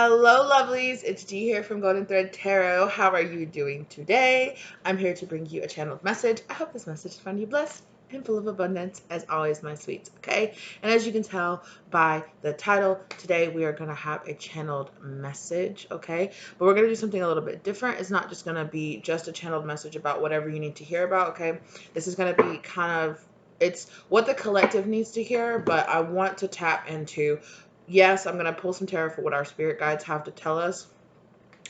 Hello, lovelies. It's G here from Golden Thread Tarot. How are you doing today? I'm here to bring you a channeled message. I hope this message found you blessed and full of abundance, as always, my sweets, okay? And as you can tell by the title, today we are going to have a channeled message, okay? But we're going to do something a little bit different. It's not just going to be just a channeled message about whatever you need to hear about, okay? This is going to be kind of, it's what the collective needs to hear, but I want to tap into, yes, I'm going to pull some tarot for what our spirit guides have to tell us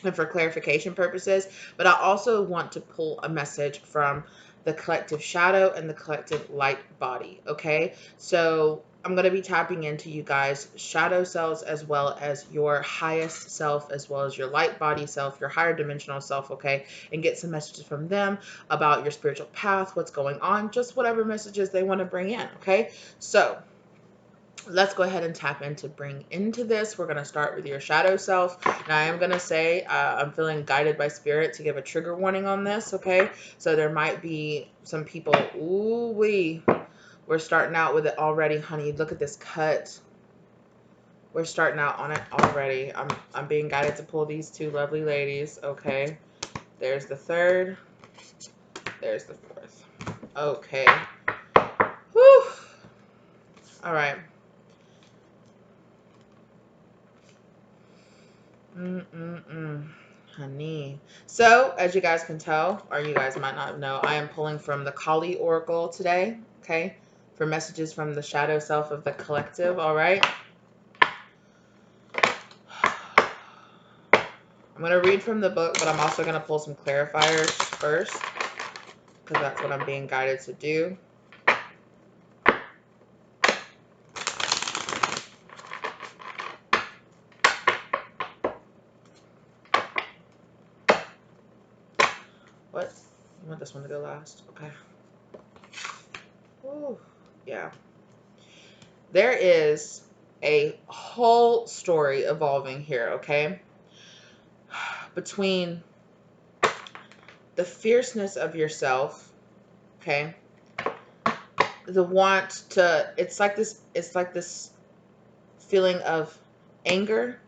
and for clarification purposes, but I also want to pull a message from the collective shadow and the collective light body, okay? So I'm going to be tapping into you guys' shadow selves as well as your highest self, as well as your light body self, your higher dimensional self, okay? And get some messages from them about your spiritual path, what's going on, just whatever messages they want to bring in, okay? So let's go ahead and tap into bring into this. We're going to start with your shadow self. Now I am going to say I'm feeling guided by spirit to give a trigger warning on this, okay? So there might be some people, ooh wee, we're starting out with it already, honey. Look at this cut. We're starting out on it already. I'm being guided to pull these two lovely ladies, okay? There's the third. There's the fourth. Okay. Whew. All right. Honey. So, as you guys can tell, or you guys might not know, I am pulling from the Kali Oracle today, okay? For messages from the shadow self of the collective, all right? I'm going to read from the book, but I'm also going to pull some clarifiers first, because that's what I'm being guided to do. What? I want this one to go last. Okay. Ooh, yeah. There is a whole story evolving here, okay? Between the fierceness of yourself, okay? The want to, it's like this feeling of anger,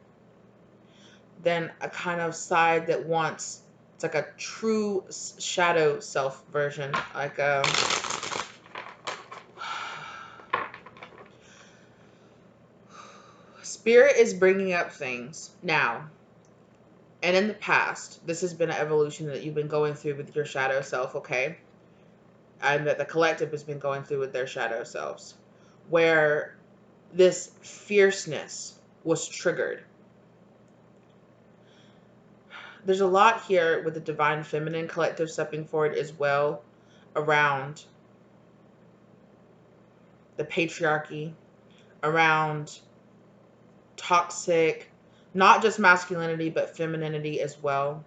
then a kind of side that wants, it's like a true shadow self version, like spirit is bringing up things now and in the past. This has been an evolution that you've been going through with your shadow self, okay? And that the collective has been going through with their shadow selves, where this fierceness was triggered. There's a lot here with the divine feminine collective stepping forward as well around the patriarchy, around toxic, not just masculinity, but femininity as well,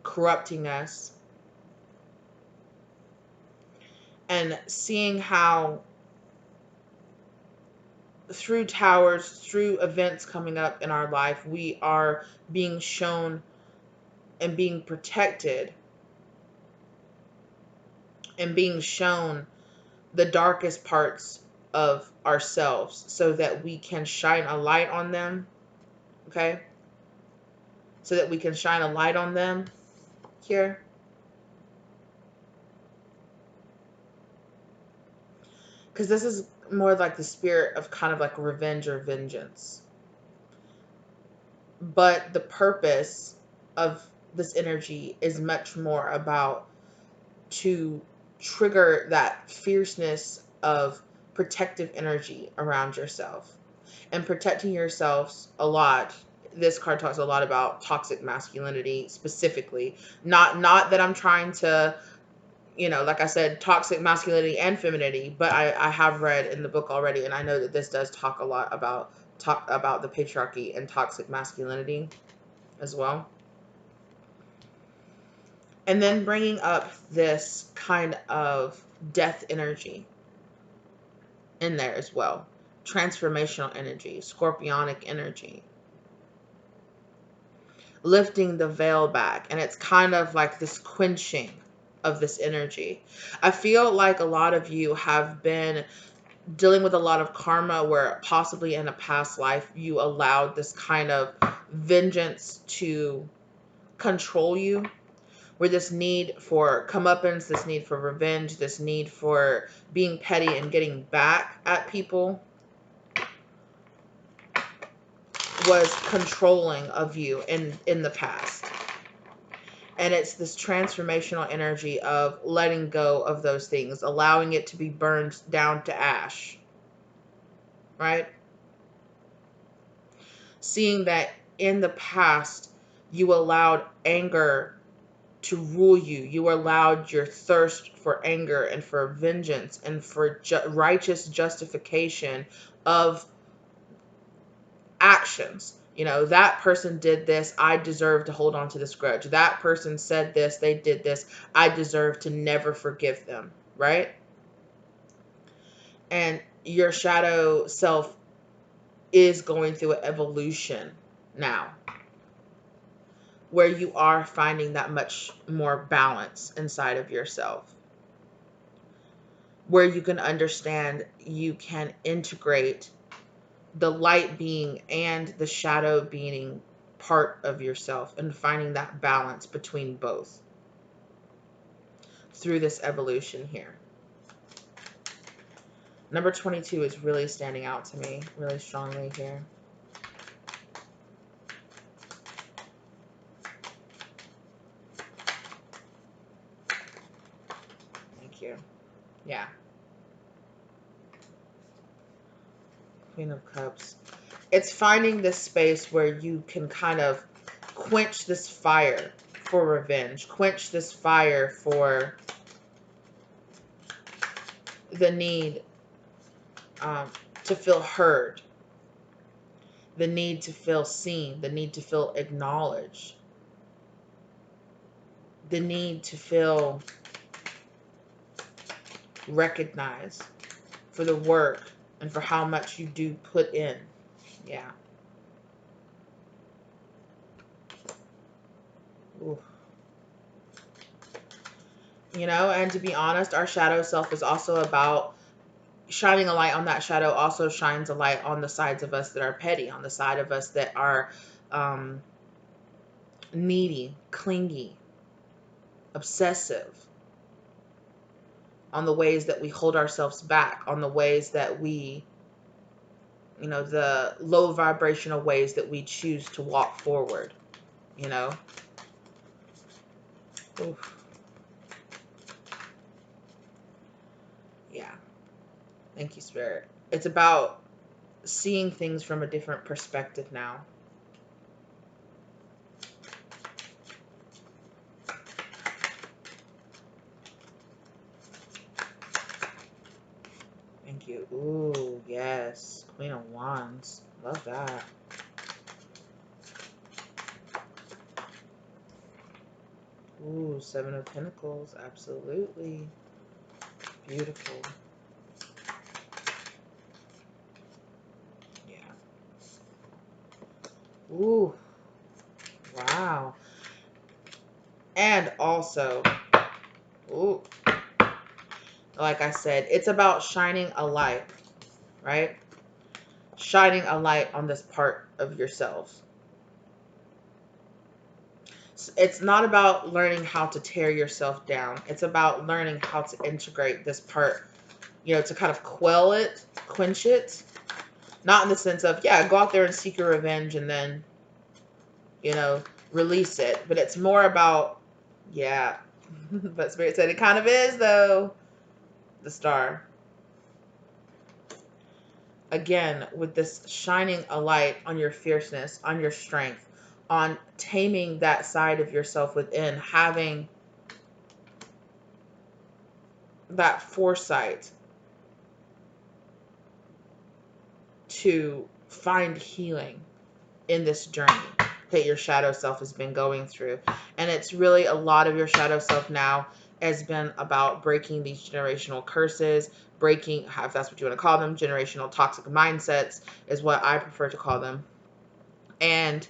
corrupting us. And seeing how through towers, through events coming up in our life, we are being shown and being protected and being shown the darkest parts of ourselves so that we can shine a light on them, okay? So that we can shine a light on them here. Because this is more like the spirit of kind of like revenge or vengeance. But the purpose of this energy is much more about to trigger that fierceness of protective energy around yourself. And protecting yourselves a lot. This card talks a lot about toxic masculinity specifically. Not that I'm trying to, you know, like I said, toxic masculinity and femininity, but I have read in the book already, and I know that this does talk a lot about the patriarchy and toxic masculinity as well. And then bringing up this kind of death energy in there as well. Transformational energy, scorpionic energy. Lifting the veil back. And it's kind of like this quenching of this energy. I feel like a lot of you have been dealing with a lot of karma where possibly in a past life you allowed this kind of vengeance to control you, where this need for comeuppance, this need for revenge, this need for being petty and getting back at people was controlling of you in the past. And it's this transformational energy of letting go of those things, allowing it to be burned down to ash, right? Seeing that in the past, you allowed anger to rule you. You allowed your thirst for anger and for vengeance and for righteous justification of actions. You know, that person did this, I deserve to hold on to this grudge. That person said this, they did this, I deserve to never forgive them, right? And your shadow self is going through an evolution now, where you are finding that much more balance inside of yourself, where you can understand, you can integrate the light being and the shadow being part of yourself, and finding that balance between both through this evolution here. Number 22 is really standing out to me really strongly here. Thank you. Yeah. Queen of Cups. It's finding this space where you can kind of quench this fire for revenge, quench this fire for the need to feel heard, the need to feel seen, the need to feel acknowledged, the need to feel recognized for the work and for how much you do put in. Yeah. Ooh. You know, and to be honest, our shadow self is also about shining a light on that shadow. Also shines a light on the sides of us that are petty, on the side of us that are needy, clingy, obsessive, on the ways that we hold ourselves back, on the ways that we, you know, the low vibrational ways that we choose to walk forward, you know. Oof. Yeah. Thank you, Spirit. It's about seeing things from a different perspective now. Thank you. Ooh, yes. Queen of Wands. Love that. Ooh, Seven of Pentacles. Absolutely. Beautiful. Yeah. Ooh. Wow. And also, ooh, like I said, it's about shining a light, right? Shining a light on this part of yourself. It's not about learning how to tear yourself down. It's about learning how to integrate this part, you know, to kind of quell it, quench it. Not in the sense of, yeah, go out there and seek your revenge and then, you know, release it. But it's more about, yeah, but Spirit said it kind of is, though. The Star. Again, with this shining a light on your fierceness, on your strength, on taming that side of yourself within, having that foresight to find healing in this journey that your shadow self has been going through. And it's really a lot of your shadow self now has been about breaking these generational curses, breaking, if that's what you want to call them, generational toxic mindsets is what I prefer to call them, and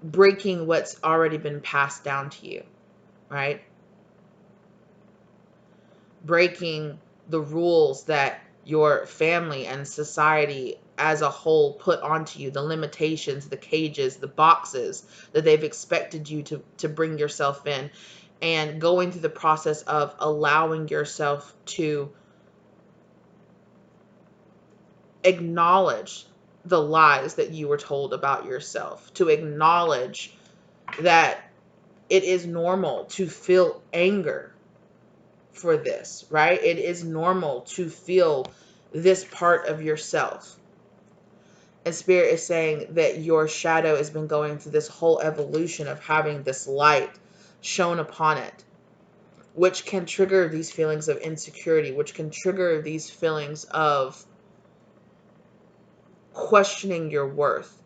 breaking what's already been passed down to you, right? Breaking the rules that your family and society as a whole put onto you, the limitations, the cages, the boxes that they've expected you to bring yourself in, and going through the process of allowing yourself to acknowledge the lies that you were told about yourself, to acknowledge that it is normal to feel anger for this, right? It is normal to feel this part of yourself. And Spirit is saying that your shadow has been going through this whole evolution of having this light shone upon it, which can trigger these feelings of insecurity, which can trigger these feelings of questioning your worth.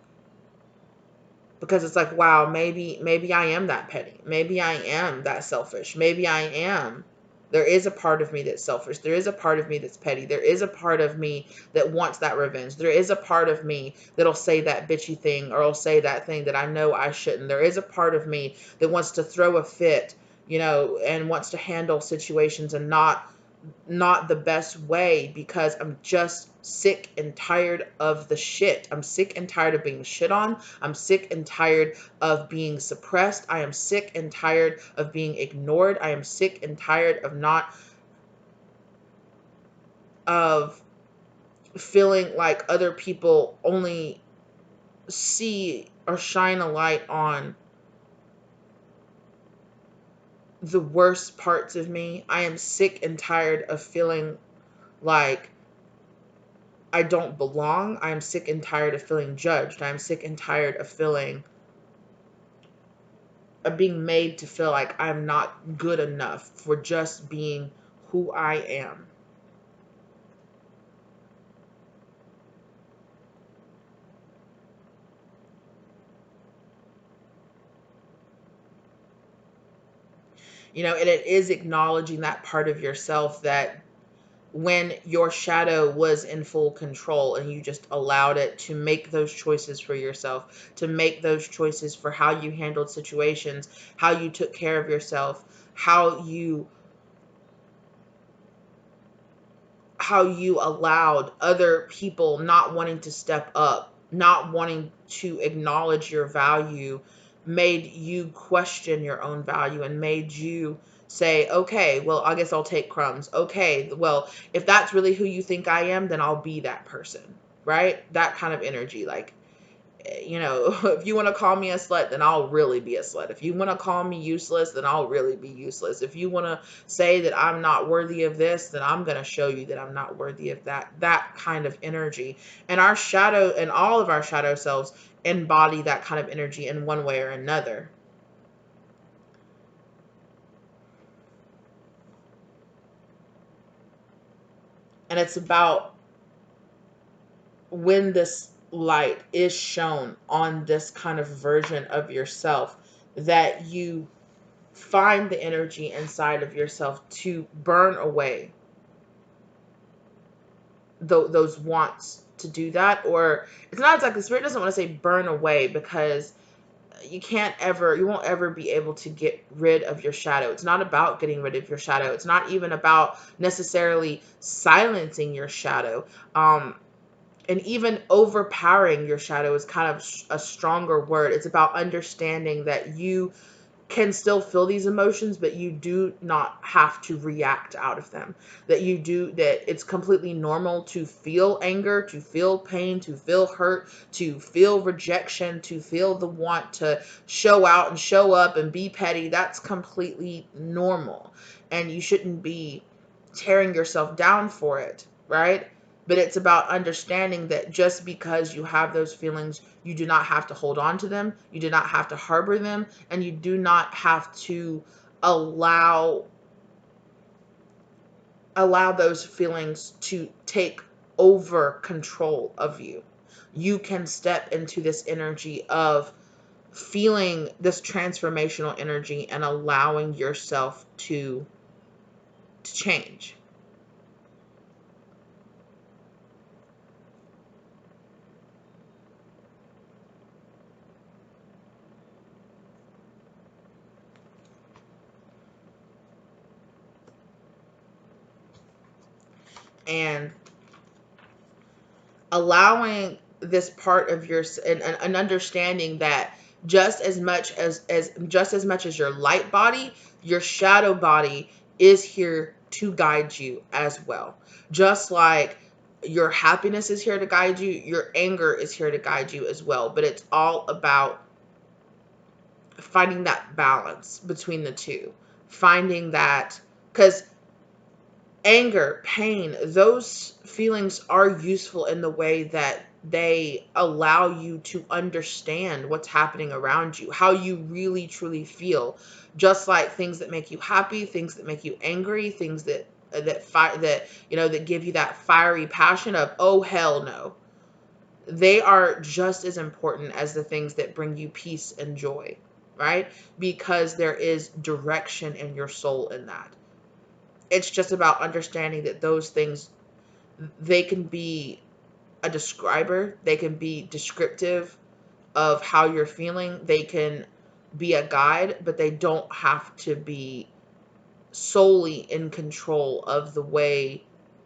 Because it's like, wow, maybe I am that petty. Maybe I am that selfish. Maybe I am. There is a part of me that's selfish. There is a part of me that's petty. There is a part of me that wants that revenge. There is a part of me that'll say that bitchy thing, or will say that thing that I know I shouldn't. There is a part of me that wants to throw a fit, and wants to handle situations and not the best way, because I'm just sick and tired of the shit. I'm sick and tired of being shit on. I'm sick and tired of being suppressed. I am sick and tired of being ignored. I am sick and tired of feeling like other people only see or shine a light on the worst parts of me. I am sick and tired of feeling like I don't belong. I am sick and tired of feeling judged. I am sick and tired of being made to feel like I'm not good enough for just being who I am. And it is acknowledging that part of yourself that when your shadow was in full control and you just allowed it to make those choices for yourself, to make those choices for how you handled situations, how you took care of yourself, how you allowed other people not wanting to step up, not wanting to acknowledge your value, made you question your own value and made you say, okay, well, I guess I'll take crumbs. Okay, well, if that's really who you think I am, then I'll be that person, right? That kind of energy. Like, if you want to call me a slut, then I'll really be a slut. If you want to call me useless, then I'll really be useless. If you want to say that I'm not worthy of this, then I'm going to show you that I'm not worthy of that kind of energy. And our shadow and all of our shadow selves embody that kind of energy in one way or another. And it's about when this light is shown on this kind of version of yourself, that you find the energy inside of yourself to burn away those wants to do that. Or it's not exactly, Spirit doesn't want to say burn away, because you won't ever be able to get rid of your shadow. It's not about getting rid of your shadow. It's not even about necessarily silencing your shadow. And even overpowering your shadow is kind of a stronger word. It's about understanding that you can still feel these emotions, but you do not have to react out of them. That it's completely normal to feel anger, to feel pain, to feel hurt, to feel rejection, to feel the want to show out and show up and be petty. That's completely normal. And you shouldn't be tearing yourself down for it, right? But it's about understanding that just because you have those feelings, you do not have to hold on to them. You do not have to harbor them. And you do not have to allow those feelings to take over control of you. You can step into this energy of feeling this transformational energy and allowing yourself to change. And allowing this part of your an understanding that just as much as your light body, your shadow body is here to guide you as well. Just like your happiness is here to guide you, your anger is here to guide you as well. But it's all about finding that balance between the two. Finding that, because anger, pain, those feelings are useful in the way that they allow you to understand what's happening around you, how you really truly feel. Just like things that make you happy, things that make you angry, things that give you that fiery passion of, oh hell no. They are just as important as the things that bring you peace and joy, right? Because there is direction in your soul in that. It's just about understanding that those things, they can be a describer, they can be descriptive of how you're feeling, they can be a guide, but they don't have to be solely in control of the way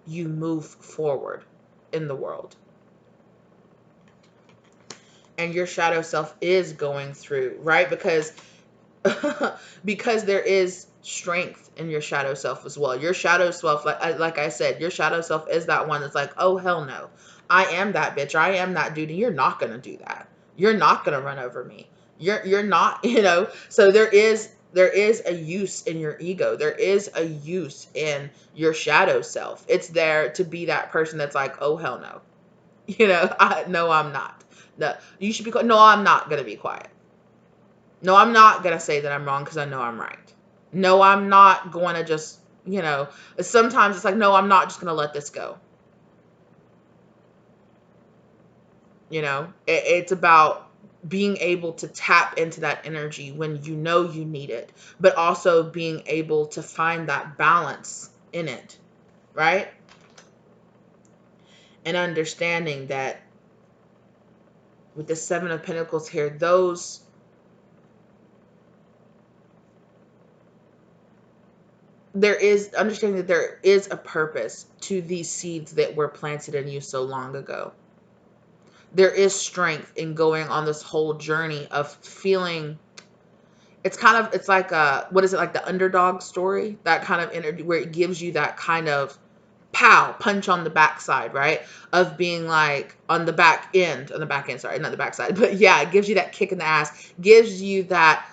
you move forward in the world. And your shadow self is going through, right? Because because there is strength in your shadow self as well. Your shadow self, like I said, your shadow self is that one that's like, oh hell no, I am that bitch, I am that dude, and you're not gonna do that. You're not gonna run over me. You're not, So there is a use in your ego. There is a use in your shadow self. It's there to be that person that's like, oh hell no, no, I'm not. No, you should be. No, I'm not gonna be quiet. No, I'm not going to say that I'm wrong because I know I'm right. No, I'm not going to just, sometimes it's like, no, I'm not just going to let this go. It's about being able to tap into that energy when you know you need it, but also being able to find that balance in it, right? And understanding that with the Seven of Pentacles here, there is understanding that there is a purpose to these seeds that were planted in you so long ago. There is strength in going on this whole journey of feeling. It's like what is it, like the underdog story, that kind of energy where it gives you that kind of pow punch on the backside, right? Of being like on the back end, sorry, not the backside, but yeah, it gives you that kick in the ass, gives you that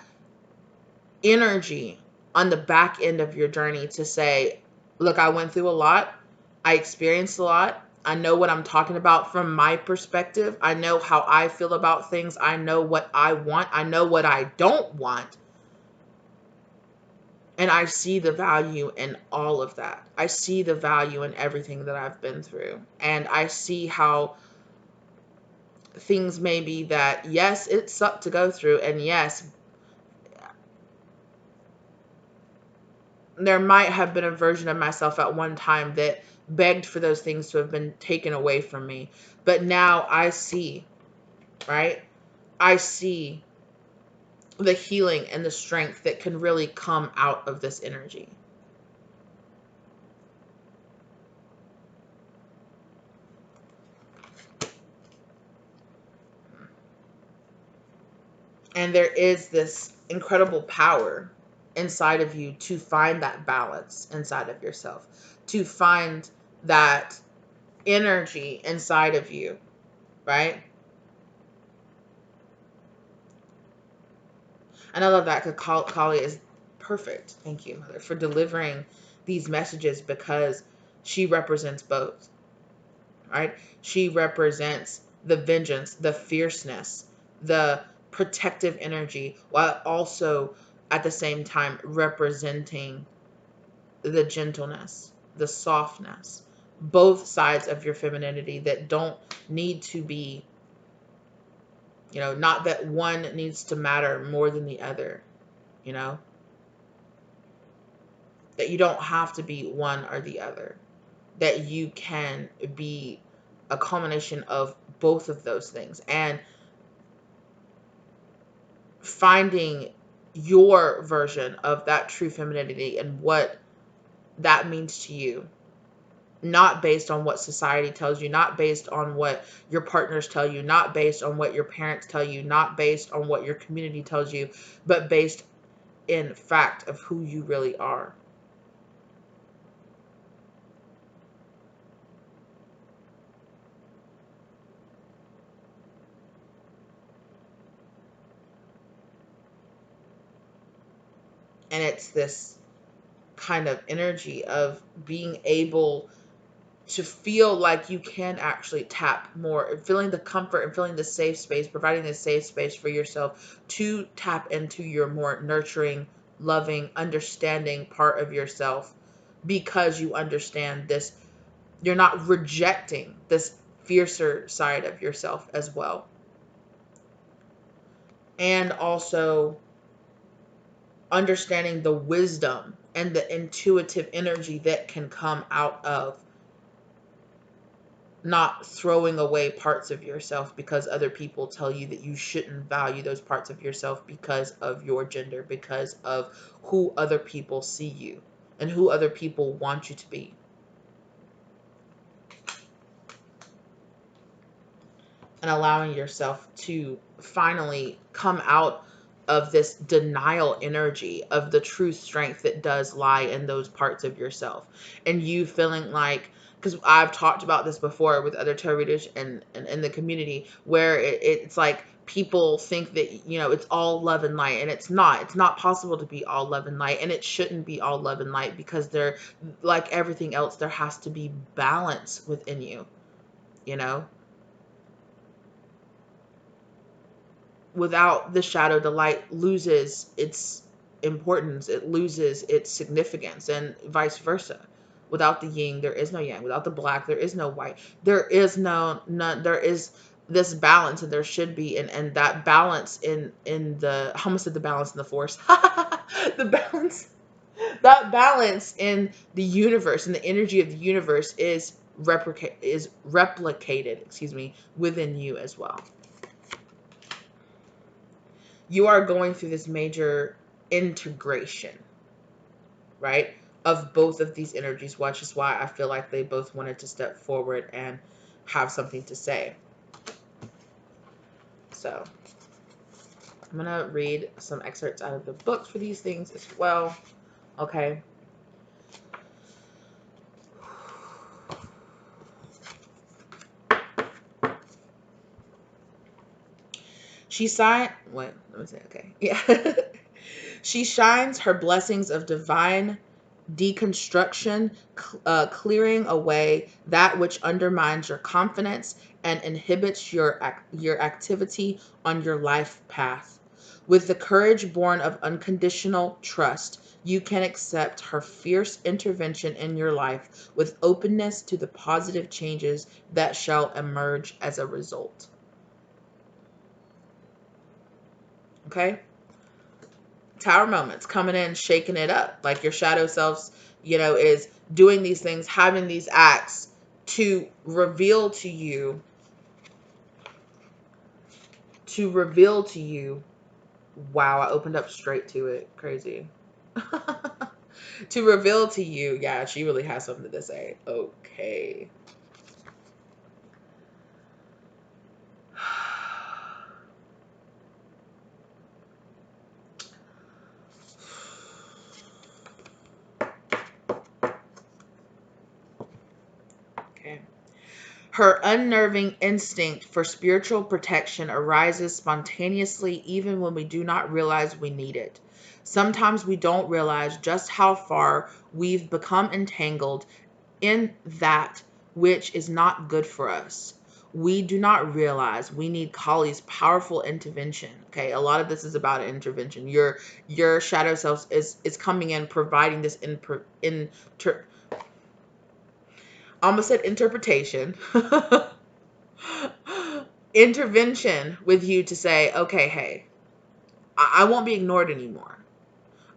energy on the back end of your journey to say, look, I went through a lot. I experienced a lot. I know what I'm talking about from my perspective. I know how I feel about things. I know what I want. I know what I don't want. And I see the value in all of that. I see the value in everything that I've been through. And I see how things may be that, yes, it sucked to go through. And yes, there might have been a version of myself at one time that begged for those things to have been taken away from me. But now I see, right? I see the healing and the strength that can really come out of this energy. And there is this incredible power inside of you to find that balance inside of yourself, to find that energy inside of you, right? And I love that because Kali is perfect. Thank you, Mother, for delivering these messages, because she represents both, right? She represents the vengeance, the fierceness, the protective energy, while also at the same time representing the gentleness, the softness, both sides of your femininity that don't need to be, not that one needs to matter more than the other, that you don't have to be one or the other, that you can be a combination of both of those things, and finding your version of that true femininity and what that means to you, not based on what society tells you, not based on what your partners tell you, not based on what your parents tell you, not based on what your community tells you, but based in fact of who you really are. And it's this kind of energy of being able to feel like you can actually tap more, feeling the comfort and feeling the safe space, providing the safe space for yourself to tap into your more nurturing, loving, understanding part of yourself, because you understand this. You're not rejecting this fiercer side of yourself as well. And also understanding the wisdom and the intuitive energy that can come out of not throwing away parts of yourself because other people tell you that you shouldn't value those parts of yourself because of your gender, because of who other people see you and who other people want you to be. And allowing yourself to finally come out of this denial energy of the true strength that does lie in those parts of yourself. And you feeling like, because I've talked about this before with other tarot readers and in the community, where it's like people think that, it's all love and light, and it's not possible to be all love and light, and it shouldn't be all love and light, because there, like everything else, there has to be balance within you, you know without the shadow, the light loses its importance, it loses its significance, and vice versa. Without the yin, there is no yang. Without the black, there is no white. There is no none. There is this balance, and there should be, and that balance in the, I almost said the balance in the force, the balance, that balance in the universe and the energy of the universe is replicated, within you as well. You are going through this major integration, right, of both of these energies, which is why I feel like they both wanted to step forward and have something to say. So I'm going to read some excerpts out of the book for these things as well. Okay. She sighed. Wait, let me say, okay. Yeah. She shines her blessings of divine deconstruction, clearing away that which undermines your confidence and inhibits your activity on your life path. With the courage born of unconditional trust, you can accept her fierce intervention in your life with openness to the positive changes that shall emerge as a result. Okay? Tower moments coming in, shaking it up. Like your shadow selves, is doing these things, having these acts to reveal to you, wow, I opened up straight to it. Crazy. To reveal to you, yeah, she really has something to say. Okay. Okay. Her unnerving instinct for spiritual protection arises spontaneously even when we do not realize we need it. Sometimes we don't realize just how far we've become entangled in that which is not good for us. We do not realize we need Kali's powerful intervention. Okay, a lot of this is about intervention. Your shadow self is coming in, providing this I almost said interpretation. Intervention with you to say, okay, hey, I won't be ignored anymore.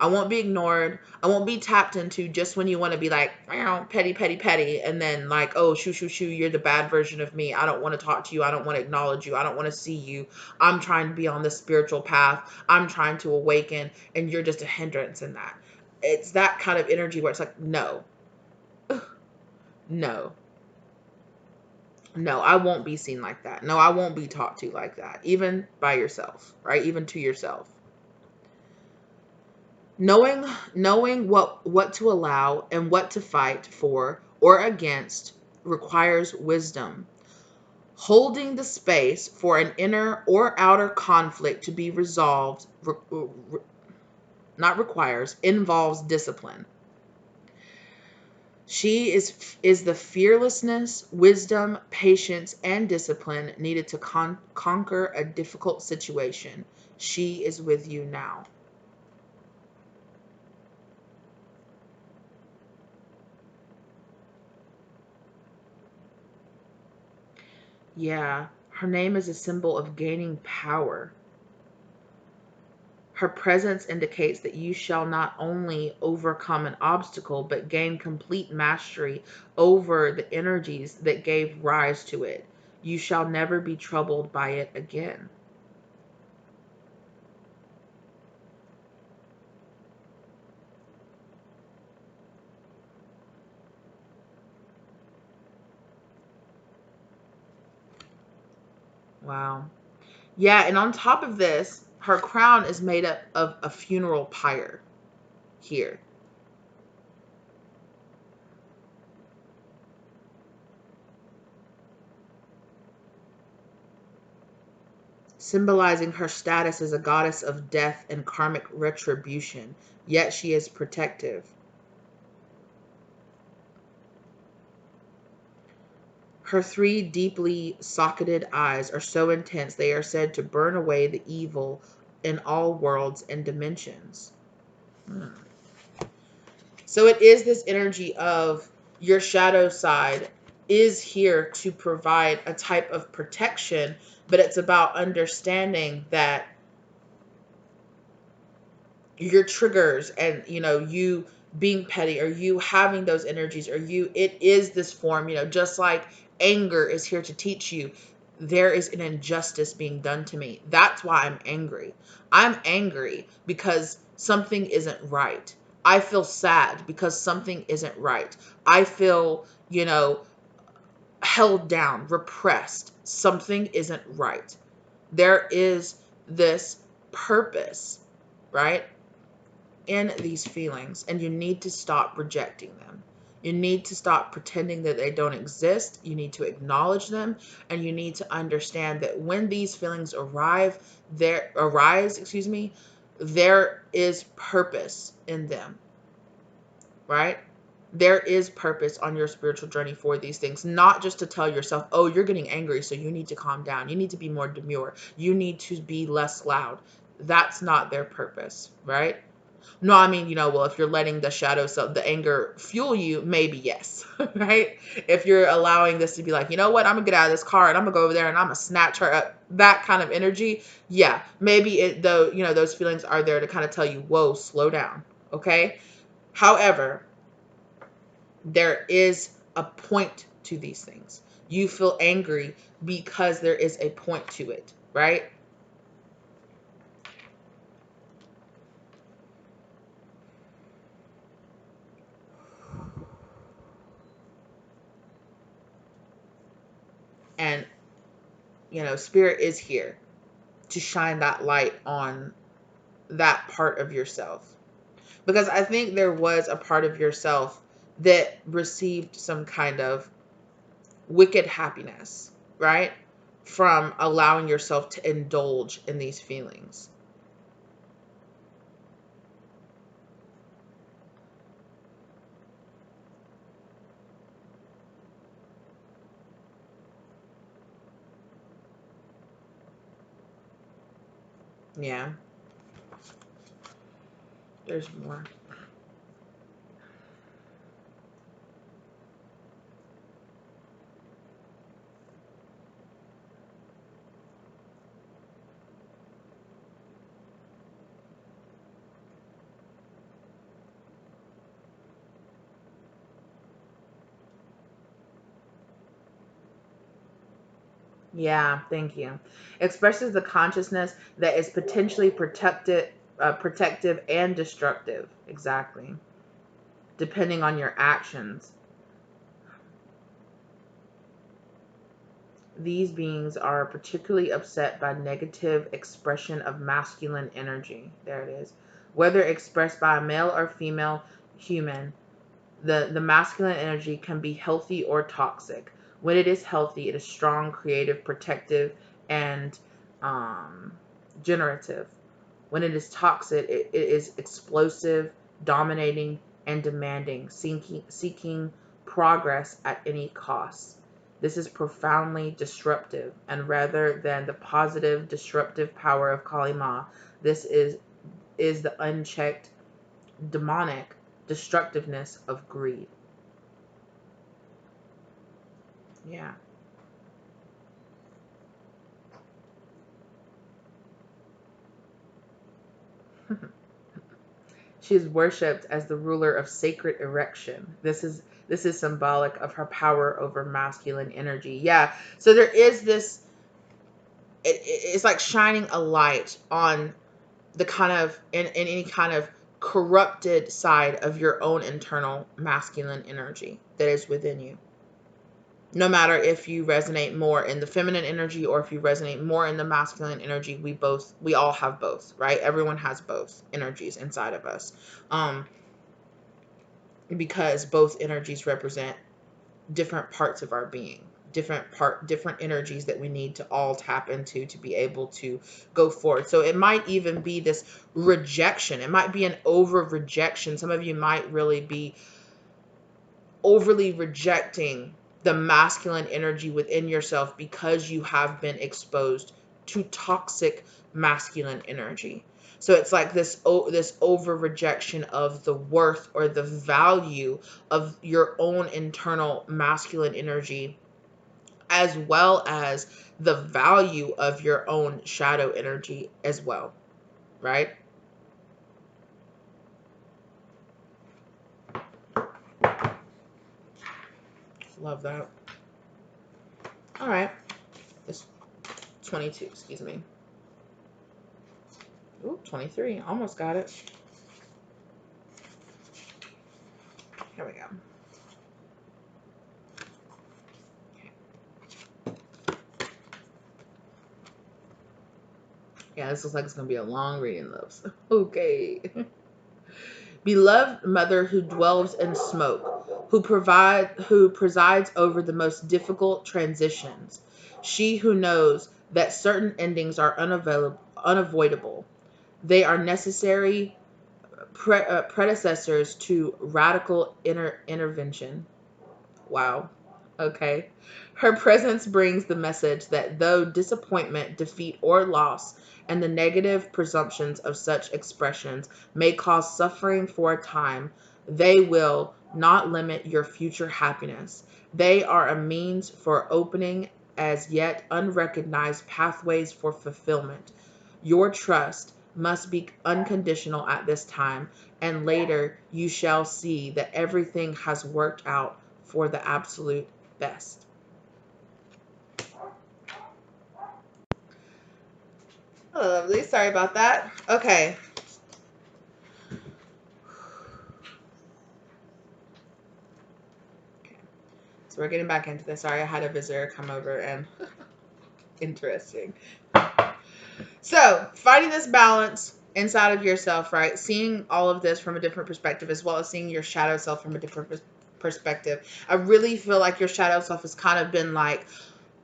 I won't be ignored. I won't be tapped into just when you want to be like, petty, petty, petty. And then like, oh, shoo, shoo, shoo, you're the bad version of me. I don't want to talk to you. I don't want to acknowledge you. I don't want to see you. I'm trying to be on the spiritual path. I'm trying to awaken. And you're just a hindrance in that. It's that kind of energy where it's like, no, No, no, I won't be seen like that. No, I won't be talked to like that, even by yourself, right? Even to yourself. Knowing what to allow and what to fight for or against requires wisdom. Holding the space for an inner or outer conflict to be resolved not requires, involves discipline. She is the fearlessness, wisdom, patience, and discipline needed to conquer a difficult situation. She is with you now. Yeah, her name is a symbol of gaining power. Her presence indicates that you shall not only overcome an obstacle, but gain complete mastery over the energies that gave rise to it. You shall never be troubled by it again. Wow. Yeah, and on top of this, her crown is made up of a funeral pyre here, symbolizing her status as a goddess of death and karmic retribution. Yet she is protective. Her three deeply socketed eyes are so intense they are said to burn away the evil in all worlds and dimensions. Hmm. So it is this energy of your shadow side is here to provide a type of protection, but it's about understanding that your triggers and you being petty or you having those energies or you it is this form, just like anger is here to teach you there is an injustice being done to me. That's why I'm angry because something isn't right. I feel sad because something isn't right. I feel held down, repressed. Something isn't right. There is this purpose, right, in these feelings, and you need to stop rejecting them. You need to stop pretending that they don't exist. You need to acknowledge them, and you need to understand that when these feelings excuse me, there is purpose in them, right? There is purpose on your spiritual journey for these things, not just to tell yourself, oh, you're getting angry, so you need to calm down. You need to be more demure. You need to be less loud. That's not their purpose, right? No, I mean, well, if you're letting the shadow, so the anger fuel you, maybe yes, right? If you're allowing this to be like, you know what, I'm gonna get out of this car and I'm gonna go over there and I'm gonna snatch her up, that kind of energy, yeah, maybe it though, those feelings are there to kind of tell you, whoa, slow down, okay? However, there is a point to these things. You feel angry because there is a point to it, right? And spirit is here to shine that light on that part of yourself. Because I think there was a part of yourself that received some kind of wicked happiness, right? From allowing yourself to indulge in these feelings. Yeah, there's more. Yeah, thank you. Expresses the consciousness that is potentially protective and destructive. Exactly. Depending on your actions. these beings are particularly upset by negative expression of masculine energy. There it is. Whether expressed by a male or female human, the masculine energy can be healthy or toxic. When it is healthy, it is strong, creative, protective, and um, generative. When it is toxic, it is explosive, dominating, and demanding, seeking progress at any cost. This is profoundly disruptive, and rather than the positive, disruptive power of Kali Ma, this is the unchecked, demonic destructiveness of greed. Yeah. She is worshipped as the ruler of sacred erection. This is symbolic of her power over masculine energy. Yeah. So there is this. It's like shining a light on the kind of in any kind of corrupted side of your own internal masculine energy that is within you. No matter if you resonate more in the feminine energy or if you resonate more in the masculine energy, we all have both, right? Everyone has both energies inside of us. Because both energies represent different parts of our being, different energies that we need to all tap into to be able to go forward. So it might even be this rejection. It might be an over rejection. Some of you might really be overly rejecting the masculine energy within yourself because you have been exposed to toxic masculine energy. So it's like this over rejection of the worth or the value of your own internal masculine energy, as well as the value of your own shadow energy as well, right? Love that. All right. It's 22, excuse me. Ooh, 23. Almost got it. Here we go. Yeah, this looks like it's going to be a long reading, loves. Okay. Beloved mother who dwells in smoke, who presides over the most difficult transitions. She who knows that certain endings are unavoidable. They are necessary predecessors to radical intervention. Wow. Okay. Her presence brings the message that though disappointment, defeat, or loss, and the negative presumptions of such expressions may cause suffering for a time, they will not limit your future happiness. They are a means for opening as yet unrecognized pathways for fulfillment. Your trust must be unconditional at this time, and later you shall see that everything has worked out for the absolute best. Hello, lovely. Sorry about that. Okay. So we're getting back into this. Sorry, I had a visitor come over and interesting. So finding this balance inside of yourself, right? Seeing all of this from a different perspective, as well as seeing your shadow self from a different perspective. I really feel like your shadow self has kind of been like,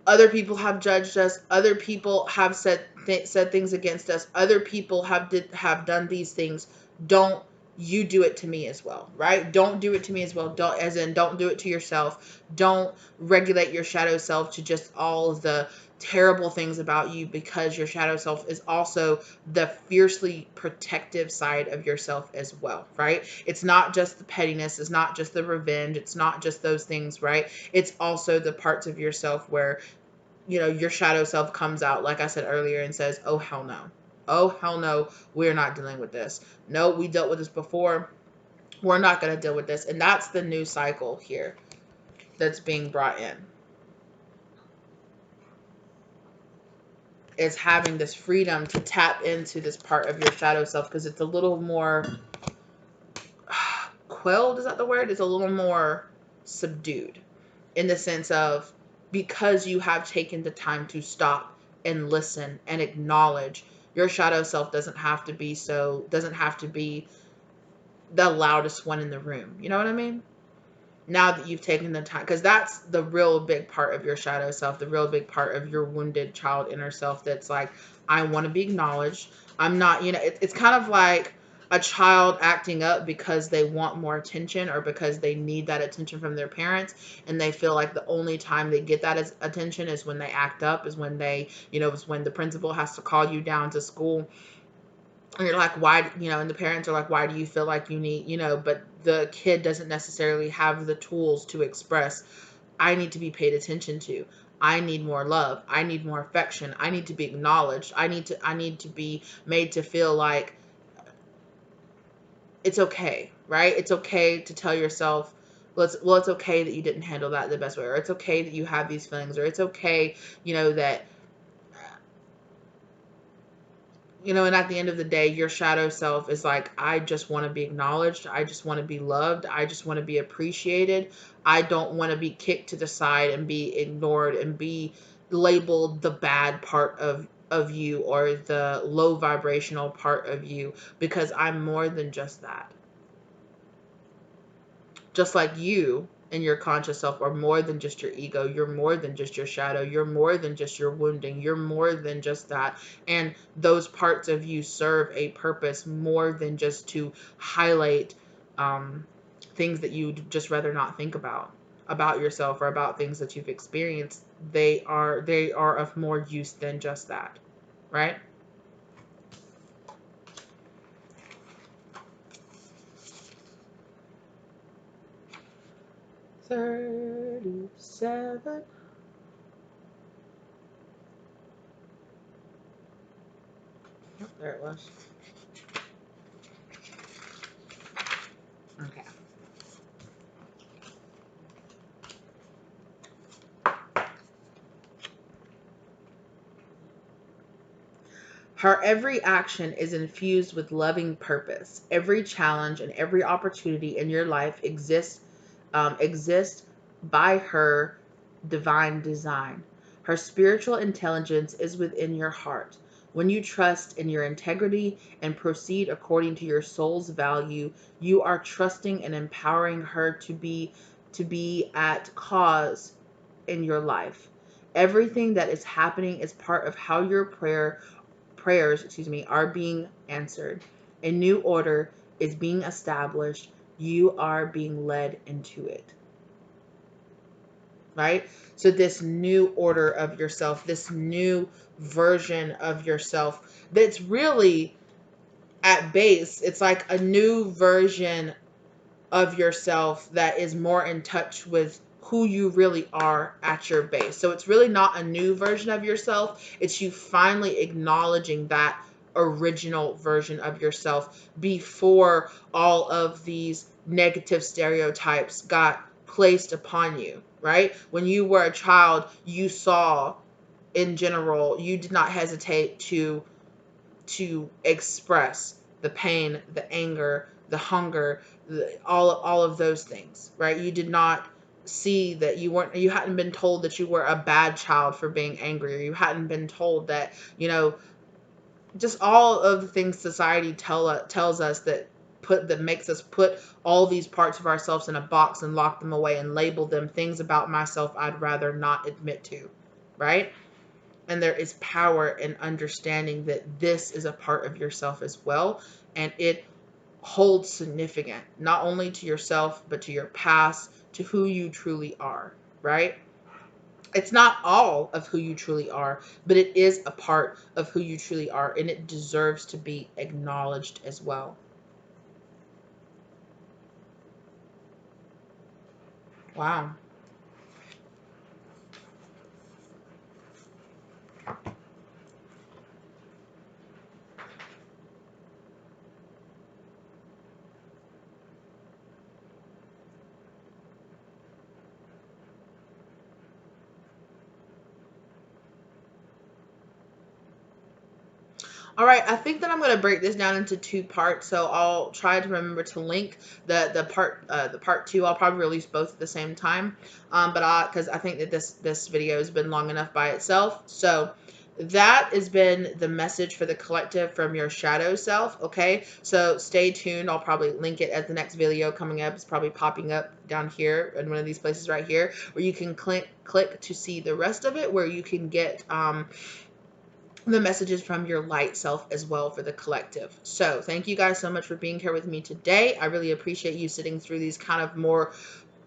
other people have judged us. Other people have said things against us. Other people have done these things. Don't you do it to me as well, right? Don't do it to me as well. Don't do it to yourself. Don't regulate your shadow self to just all of the terrible things about you, because your shadow self is also the fiercely protective side of yourself as well, right? It's not just the pettiness, it's not just the revenge, it's not just those things, right? It's also the parts of yourself where, your shadow self comes out, like I said earlier, and says, oh, hell no. Oh, hell no. We're not dealing with this. No, we dealt with this before. We're not going to deal with this. And that's the new cycle here that's being brought in. Is having this freedom to tap into this part of your shadow self, because it's a little more quelled. Is that the word? It's a little more subdued, in the sense of because you have taken the time to stop and listen and acknowledge. Your shadow self doesn't have to be the loudest one in the room. You know what I mean? Now that you've taken the time, because that's the real big part of your shadow self, the real big part of your wounded child inner self, that's like, I want to be acknowledged. I'm not, it's kind of like a child acting up because they want more attention, or because they need that attention from their parents, and they feel like the only time they get that attention is when they act up, is when is when the principal has to call you down to school. And you're like, why, and the parents are like, why do you feel like you need, but the kid doesn't necessarily have the tools to express, I need to be paid attention to. I need more love. I need more affection. I need to be acknowledged. I need to be made to feel like it's okay, right? It's okay to tell yourself, well, it's okay that you didn't handle that the best way, or it's okay that you have these feelings, or it's okay, that and at the end of the day, your shadow self is like, I just want to be acknowledged. I just want to be loved. I just want to be appreciated. I don't want to be kicked to the side and be ignored and be labeled the bad part of you, or the low vibrational part of you, because I'm more than just that. Just like you and your conscious self are more than just your ego. You're more than just your shadow. You're more than just your wounding. You're more than just that. And those parts of you serve a purpose more than just to highlight things that you'd just rather not think about yourself, or about things that you've experienced. They are of more use than just that, right? $37. Oh, there it was. Okay. Her every action is infused with loving purpose. Every challenge and every opportunity in your life exists by her divine design. Her spiritual intelligence is within your heart. When you trust in your integrity and proceed according to your soul's value, you are trusting and empowering her to be at cause in your life. Everything that is happening is part of how your prayers, are being answered. A new order is being established. You are being led into it. Right? So this new order of yourself, this new version of yourself, that's really at base, it's like a new version of yourself that is more in touch with who you really are at your base. So it's really not a new version of yourself. It's you finally acknowledging that original version of yourself before all of these negative stereotypes got placed upon you, right? When you were a child, you saw, in general, you did not hesitate to express the pain, the anger, the hunger, all of those things, right? You did not see that you hadn't been told that you were a bad child for being angry, or you hadn't been told that, just all of the things society tells us that makes us put all these parts of ourselves in a box and lock them away and label them things about myself I'd rather not admit to, right? And there is power in understanding that this is a part of yourself as well. And it holds significant, not only to yourself, but to your past, to who you truly are, right? It's not all of who you truly are, but it is a part of who you truly are. And it deserves to be acknowledged as well. Wow. All right, I think that I'm going to break this down into two parts. So I'll try to remember to link the part two. I'll probably release both at the same time. But because I think that this video has been long enough by itself. So that has been the message for the collective from your shadow self. Okay, so stay tuned. I'll probably link it as the next video coming up. It's probably popping up down here in one of these places right here, where you can click to see the rest of it, where you can get the messages from your light self as well for the collective. So thank you guys so much for being here with me today. I really appreciate you sitting through these kind of more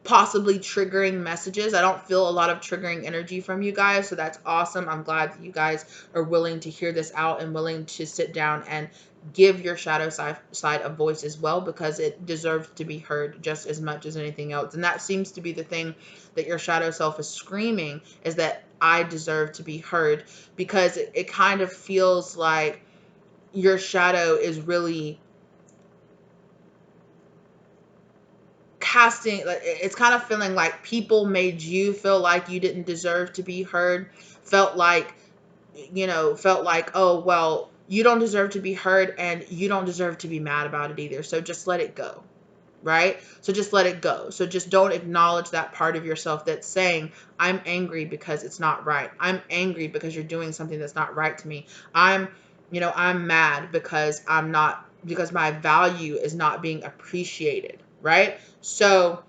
possibly triggering messages. I don't feel a lot of triggering energy from you guys, so that's awesome. I'm glad that you guys are willing to hear this out and willing to sit down and give your shadow side a voice as well, because it deserves to be heard just as much as anything else. And that seems to be the thing that your shadow self is screaming, is that I deserve to be heard, because it kind of feels like your shadow is really casting, like, it's kind of feeling like people made you feel like you didn't deserve to be heard, felt like, felt like, oh, well, you don't deserve to be heard and you don't deserve to be mad about it either. So just let it go. Right? So just let it go. So just don't acknowledge that part of yourself that's saying, I'm angry because it's not right. I'm angry because you're doing something that's not right to me. I'm mad because because my value is not being appreciated. Right? So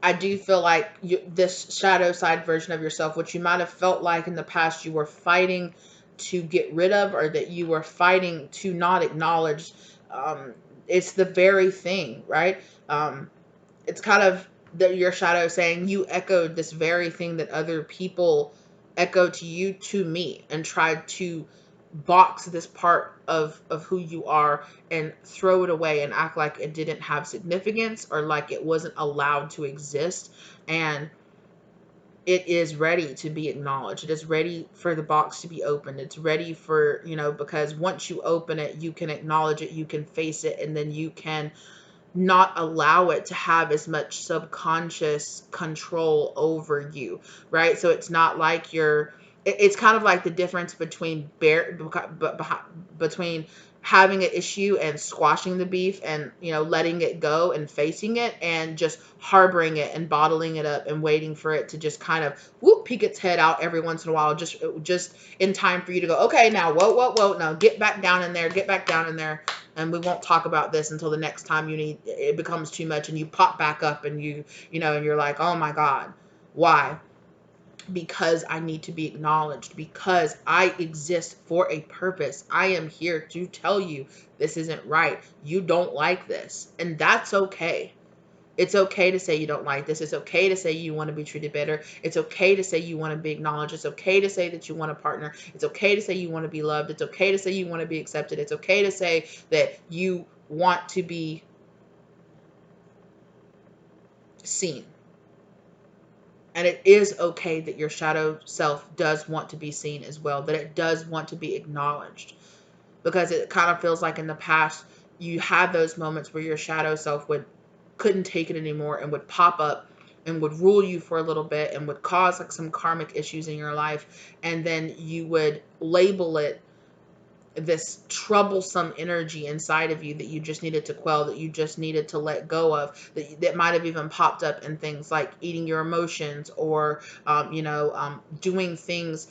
I do feel like this shadow side version of yourself, which you might have felt like in the past you were fighting to get rid of, or that you were fighting to not acknowledge, um, it's the very thing, right? It's kind of your shadow saying you echoed this very thing that other people echo to you, to me, and tried to box this part of who you are and throw it away and act like it didn't have significance, or like it wasn't allowed to exist. And it is ready to be acknowledged. It is ready for the box to be opened. It's ready for, because once you open it, you can acknowledge it, you can face it, and then you can not allow it to have as much subconscious control over you, right? So it's not like it's kind of like the difference between between having an issue and squashing the beef and, letting it go and facing it, and just harboring it and bottling it up and waiting for it to just kind of peek its head out every once in a while, just in time for you to go, okay, now whoa, no, get back down in there, get back down in there, and we won't talk about this until the next time it becomes too much, and you pop back up, and and you're like, oh my God, why? Because I need to be acknowledged, because I exist for a purpose. I am here to tell you this isn't right. You don't like this, and that's okay. It's okay to say you don't like this. It's okay to say you want to be treated better. It's okay to say you want to be acknowledged. It's okay to say that you want a partner. It's okay to say you want to be loved. It's okay to say you want to be accepted. It's okay to say that you want to be seen. And it is okay that your shadow self does want to be seen as well, that it does want to be acknowledged. Because it kind of feels like in the past, you had those moments where your shadow self couldn't take it anymore and would pop up and would rule you for a little bit and would cause like some karmic issues in your life. And then you would label it this troublesome energy inside of you that you just needed to quell, that you just needed to let go of, that might have even popped up in things like eating your emotions, or doing things,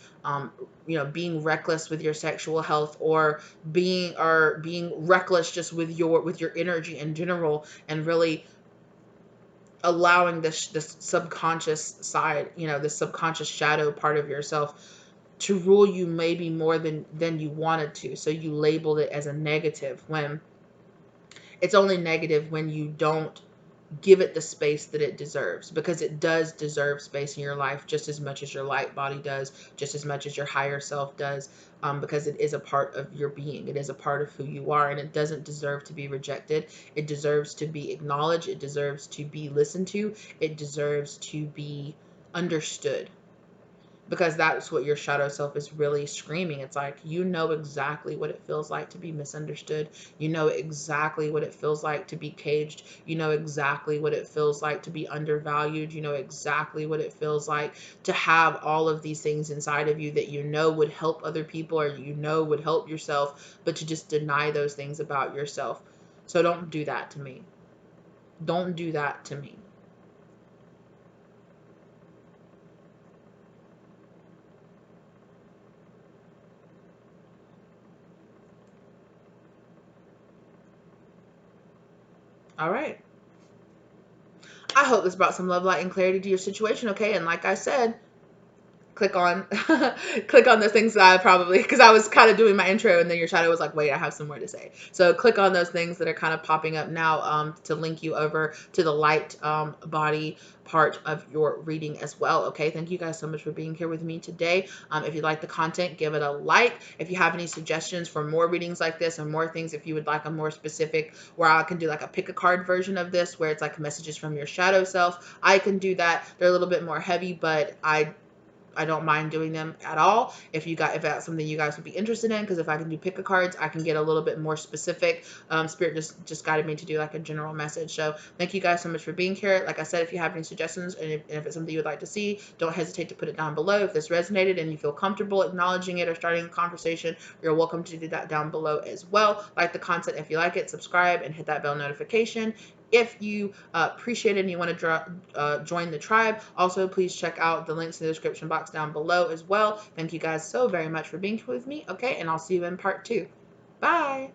being reckless with your sexual health, or being reckless just with your energy in general, and really allowing this subconscious side, this subconscious shadow part of yourself to rule you maybe more than you wanted to. So you labeled it as a negative, when it's only negative when you don't give it the space that it deserves, because it does deserve space in your life just as much as your light body does, just as much as your higher self does, because it is a part of your being. It is a part of who you are, and it doesn't deserve to be rejected. It deserves to be acknowledged. It deserves to be listened to. It deserves to be understood. because that's what your shadow self is really screaming. It's like, you know exactly what it feels like to be misunderstood. You know exactly what it feels like to be caged. You know exactly what it feels like to be undervalued. You know exactly what it feels like to have all of these things inside of you that you know would help other people, or you know would help yourself, but to just deny those things about yourself. So don't do that to me. Don't do that to me. All right. I hope this brought some love, light, and clarity to your situation, okay? And like I said, click on click on those things that I probably, because I was kind of doing my intro and then your shadow was like, wait, I have some more to say. So click on those things that are kind of popping up now, to link you over to the light body part of your reading as well. Okay, thank you guys so much for being here with me today. If you like the content, give it a like. If you have any suggestions for more readings like this or more things, if you would like a more specific, where I can do like a pick a card version of this where it's like messages from your shadow self, I can do that. They're a little bit more heavy, but I don't mind doing them at all. If that's something you guys would be interested in, because if I can do pick a cards, I can get a little bit more specific. Spirit just guided me to do like a general message. So thank you guys so much for being here. Like I said, if you have any suggestions, and if it's something you would like to see, don't hesitate to put it down below. If this resonated and you feel comfortable acknowledging it or starting a conversation, you're welcome to do that down below as well. Like the content if you like it, subscribe and hit that bell notification. If you appreciate it and you want to join the tribe, also please check out the links in the description box down below as well. Thank you guys so very much for being here with me. Okay, and I'll see you in part 2. Bye.